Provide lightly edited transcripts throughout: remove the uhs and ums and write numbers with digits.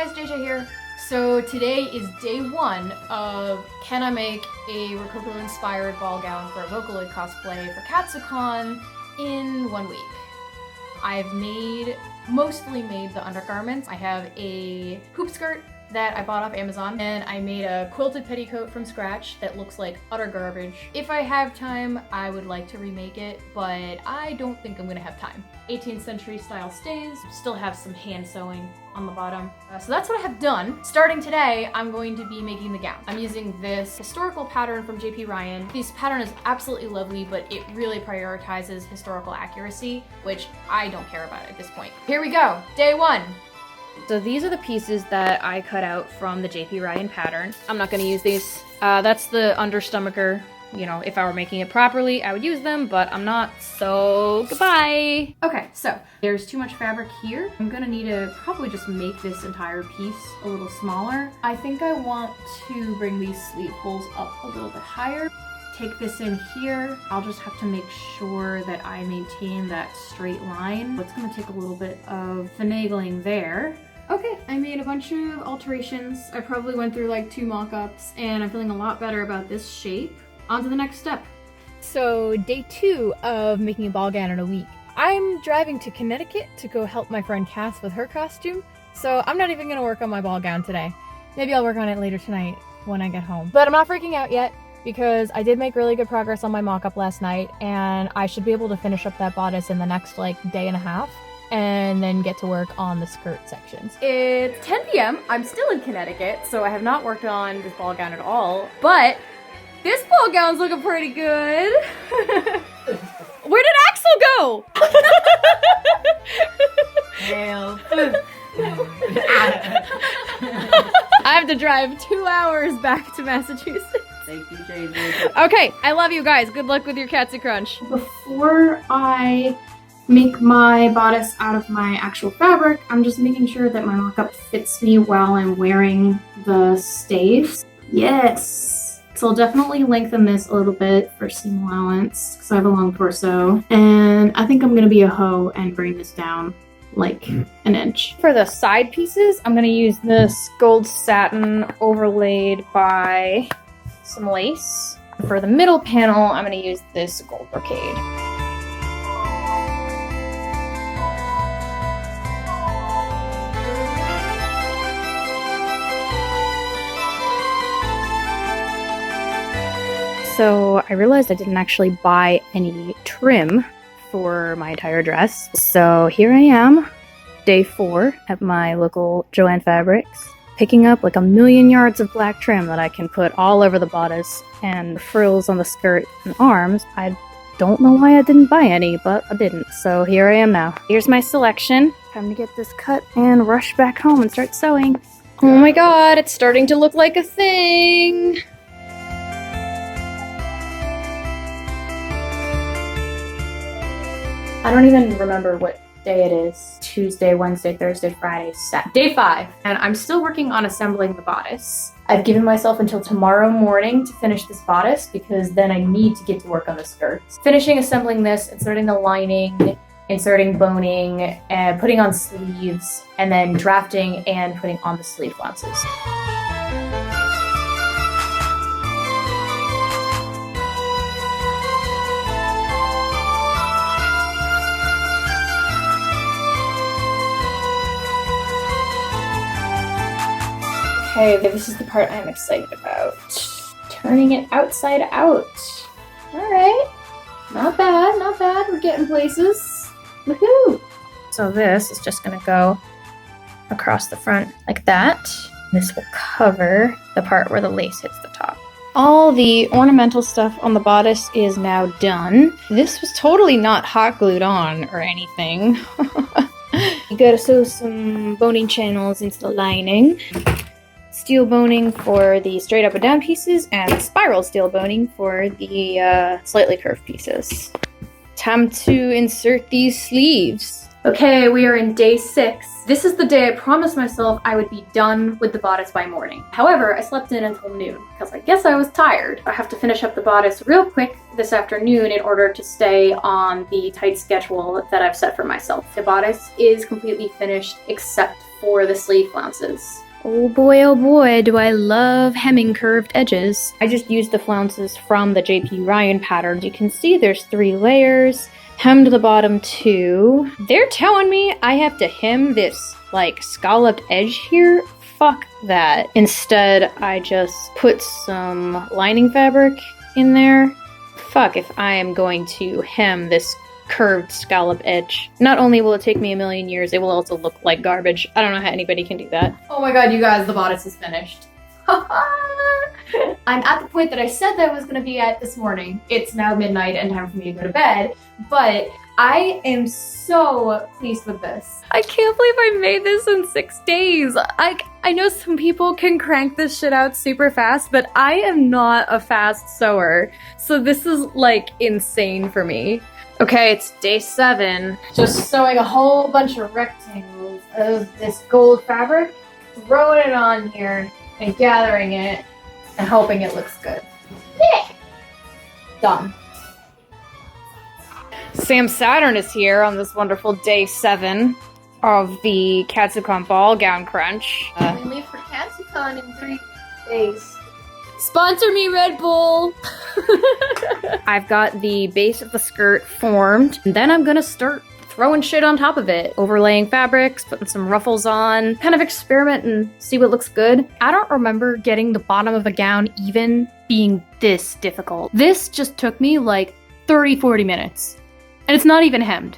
guys, JJ here. So today is day one of can I make a Rococo inspired ball gown for a Vocaloid cosplay for Katsucon in 1 week. I've mostly made the undergarments. I have a hoop skirt that I bought off Amazon, and I made a quilted petticoat from scratch that looks like utter garbage. If I have time, I would like to remake it, but I don't think I'm gonna have time. 18th century style stays, still have some hand sewing on the bottom. So that's what I have done. Starting today, I'm going to be making the gown. I'm using this historical pattern from JP Ryan. This pattern is absolutely lovely, but it really prioritizes historical accuracy, which I don't care about at this point. Here we go, day one. So these are the pieces that I cut out from the JP Ryan pattern. I'm not gonna use these. That's the understomacher. You know, if I were making it properly, I would use them, but I'm not, so goodbye. Okay, so there's too much fabric here. I'm gonna need to probably just make this entire piece a little smaller. I think I want to bring these sleeve holes up a little bit higher. Take this in here. I'll just have to make sure that I maintain that straight line. It's gonna take a little bit of finagling there. Okay, I made a bunch of alterations. I probably went through like 2 mock-ups, and I'm feeling a lot better about this shape. On to the next step. So day 2 of making a ball gown in a week. I'm driving to Connecticut to go help my friend Cass with her costume, so I'm not even gonna work on my ball gown today. Maybe I'll work on it later tonight when I get home. But I'm not freaking out yet, because I did make really good progress on my mock-up last night, and I should be able to finish up that bodice in the next like day and a half, and then get to work on the skirt sections. It's 10 p.m. I'm still in Connecticut, so I have not worked on this ball gown at all, but this ball gown's looking pretty good. Where did Axel go? I have to drive 2 hours back to Massachusetts. Thank you, JJ. Okay, I love you guys. Good luck with your Katsucon. Before I make my bodice out of my actual fabric, I'm just making sure that my mock-up fits me while I'm wearing the stays. Yes! So I'll definitely lengthen this a little bit for seam allowance because I have a long torso. And I think I'm going to be a hoe and bring this down like an inch. For the side pieces, I'm going to use this gold satin overlaid by some lace. For the middle panel, I'm going to use this gold brocade. So I realized I didn't actually buy any trim for my entire dress. So here I am, day 4 at my local Joann Fabrics, picking up like 1,000,000 yards of black trim that I can put all over the bodice and the frills on the skirt and arms. I don't know why I didn't buy any, but I didn't. So here I am now. Here's my selection. Time to get this cut and rush back home and start sewing. Oh my god, it's starting to look like a thing! I don't even remember what day it is. Tuesday, Wednesday, Thursday, Friday, Saturday. Day 5. And I'm still working on assembling the bodice. I've given myself until tomorrow morning to finish this bodice because then I need to get to work on the skirts. Finishing assembling this, inserting the lining, inserting boning, and putting on sleeves, and then drafting and putting on the sleeve flounces. Okay, this is the part I'm excited about. Turning it outside out. Alright. Not bad, not bad. We're getting places. Woohoo! So this is just gonna go across the front like that. This will cover the part where the lace hits the top. All the ornamental stuff on the bodice is now done. This was totally not hot glued on or anything. You gotta sew some boning channels into the lining. Steel boning for the straight up and down pieces, and spiral steel boning for the slightly curved pieces. Time to insert these sleeves. Okay, we are in day 6. This is the day I promised myself I would be done with the bodice by morning. However, I slept in until noon because I guess I was tired. I have to finish up the bodice real quick this afternoon in order to stay on the tight schedule that I've set for myself. The bodice is completely finished except for the sleeve flounces. oh boy, do I love hemming curved edges. I just used the flounces from the JP Ryan patterns. You can see there's 3 layers. Hemmed the bottom 2. They're telling me I have to hem this, like, scalloped edge here? Fuck that. Instead, I just put some lining fabric in there. Fuck if I am going to hem this curved scallop edge. Not only will it take me a million years, it will also look like garbage. I don't know how anybody can do that. Oh my god, you guys, the bodice is finished. I'm at the point that I said that I was gonna be at this morning. It's now midnight and time for me to go to bed, but I am so pleased with this. I can't believe I made this in 6 days. I know some people can crank this shit out super fast, but I am not a fast sewer. So this is like insane for me. Okay, it's day 7. Just sewing a whole bunch of rectangles of this gold fabric, throwing it on here and gathering it and hoping it looks good. Yeah. Done. Saturn is here on this wonderful day 7 of the Katsucon ball gown crunch. We leave for Katsucon in 3 days. Sponsor me, Red Bull! I've got the base of the skirt formed, and then I'm gonna start throwing shit on top of it. Overlaying fabrics, putting some ruffles on, kind of experiment and see what looks good. I don't remember getting the bottom of a gown even being this difficult. This just took me like 30-40 minutes. And it's not even hemmed.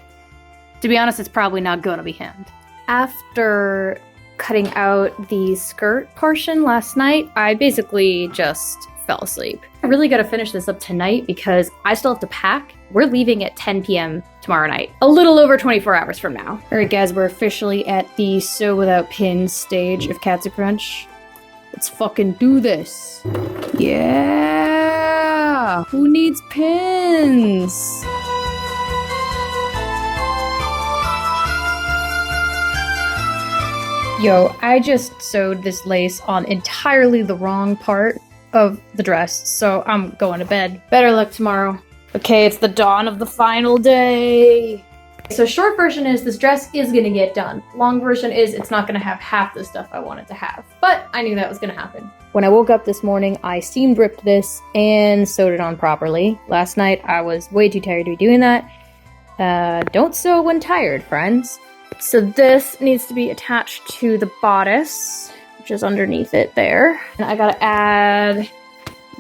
To be honest, it's probably not gonna be hemmed. After cutting out the skirt portion last night, I basically just fell asleep. I really gotta finish this up tonight because I still have to pack. We're leaving at 10 p.m. tomorrow night. A little over 24 hours from now. Alright guys, we're officially at the sew without pins stage of Katsucrunch. Let's fucking do this. Yeah! Who needs pins? Yo, I just sewed this lace on entirely the wrong part of the dress, so I'm going to bed. Better luck tomorrow. Okay, it's the dawn of the final day. So short version is this dress is gonna get done. Long version is it's not gonna have half the stuff I wanted to have. But I knew that was gonna happen. When I woke up this morning, I seam ripped this and sewed it on properly. Last night, I was way too tired to be doing that. Don't sew when tired, friends. So this needs to be attached to the bodice, which is underneath it there. And I gotta add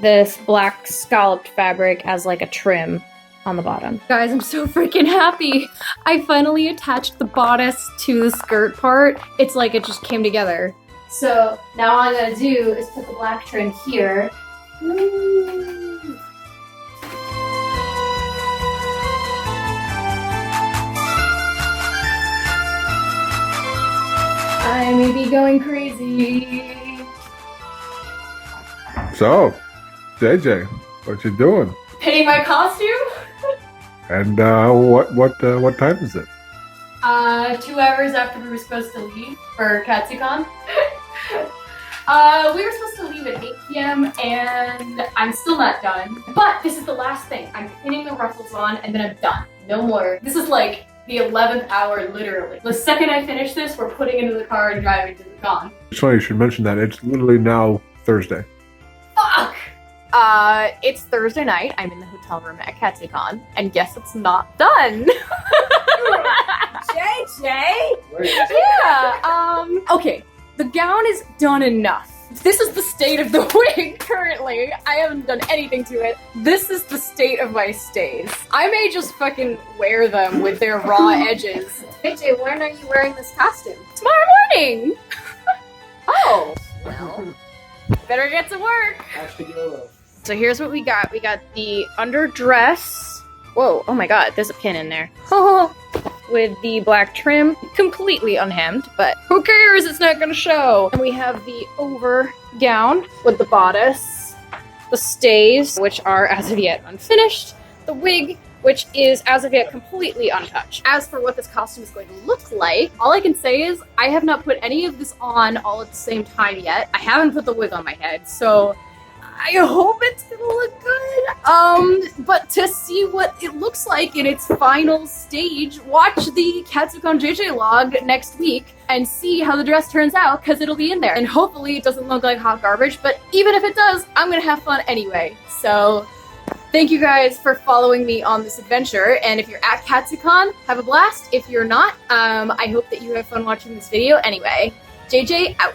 this black scalloped fabric as like a trim on the bottom. Guys, I'm so freaking happy. I finally attached the bodice to the skirt part. It's like it just came together. So now all I gotta do is put the black trim here. I may be going crazy. So, JJ, what you doing? Pinning my costume? And what time is it? 2 hours after we were supposed to leave for Katsucon. We were supposed to leave at 8 p.m. and I'm still not done. But this is the last thing. I'm pinning the ruffles on and then I'm done. No more. This is like the 11th hour, literally. The second I finish this, we're putting it into the car and driving to the con. It's funny you should mention that. It's literally now Thursday. Fuck! It's Thursday night. I'm in the hotel room at Katsucon, and guess it's not done. JJ? Yeah, okay. The gown is done enough. This is the state of the wig currently. I haven't done anything to it. This is the state of my stays. I may just fucking wear them with their raw edges. JJ, when are you wearing this costume? Tomorrow morning! Oh, well. Better get to work. So here's what we got. We got the underdress. Whoa, oh my god, there's a pin in there. With the black trim, completely unhemmed, but who cares? It's not gonna show. And we have the over gown with the bodice, the stays, which are as of yet unfinished, the wig, which is as of yet completely untouched. As for what this costume is going to look like, all I can say is I have not put any of this on all at the same time yet. I haven't put the wig on my head, so I hope it's gonna look good. But to see what it looks like in its final stage, watch the Katsucon JJ log next week and see how the dress turns out, because it'll be in there. And hopefully it doesn't look like hot garbage, but even if it does, I'm gonna have fun anyway. So thank you guys for following me on this adventure, and if you're at Katsucon, have a blast. If you're not, I hope that you have fun watching this video anyway. JJ out.